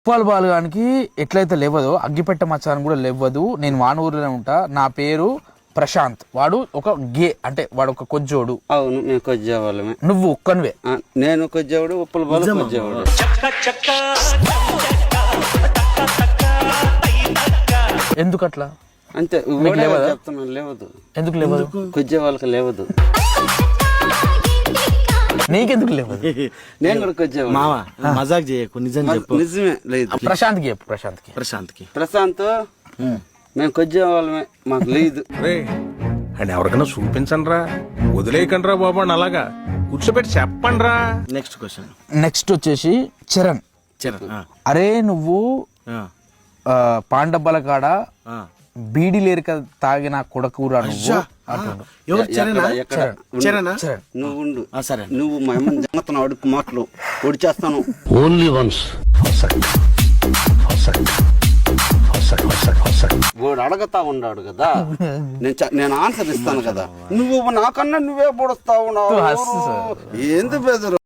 ఉప్పాల్ బాలుగానికి ఎట్లయితే లేవదో అగ్గిపెట్ట మచ్చాన్ని కూడా లేవదు. నేను వానూరులోనే ఉంటా. నా పేరు ప్రశాంత్. వాడు ఒక గే అంటే వాడు ఒక కొజ్జోడు. అవును, మేము కొజ్జేవాళ్ళమే. నువ్వు ఒక్కనివే. నేను కొజ్జేవాడు, ఉప్పల బాలు కొజ్జేవాడు. ఎందుకు అట్లా? అంతే చెప్తున్నాను, లేవదు. ఎందుకు లేవదు? కొజ్జే వాళ్ళకి లేవదు. నీకెందుకు లేవదు? నేను కూడా కొజ్జేవాడు. మావా మజాక్ చేయకు, నిజం చెప్పు. నిజమే. లేదు, ప్రశాంత్కి చెప్పు. ప్రశాంత్ మేము కొజ్జే వాళ్ళమే, మాకు లేదు. అని ఎవరికైనా చూపించండి రా, వదిలేయకండి రా బాబు అని అలాగా కూర్చోబెట్టి చెప్పండి రా. Next question. నెక్స్ట్ వచ్చేసి చరణ్. అరే నువ్వు పాండబ్బల కాడ బీడి లేరిక తాగిన కొడకూర నువ్వు. నువ్వు ఉండు. సరే, నువ్వు మా అమ్మని జంగతున్నావు, అడుగు మాటలు ఒడి చేస్తాను. ఓన్లీ వన్స్ వాడు అడగతా ఉన్నాడు కదా, నేను ఆన్సర్ ఇస్తాను కదా. నువ్వు నాకన్నా నువ్వే పొడుస్తావు. ఏంది బెదరు?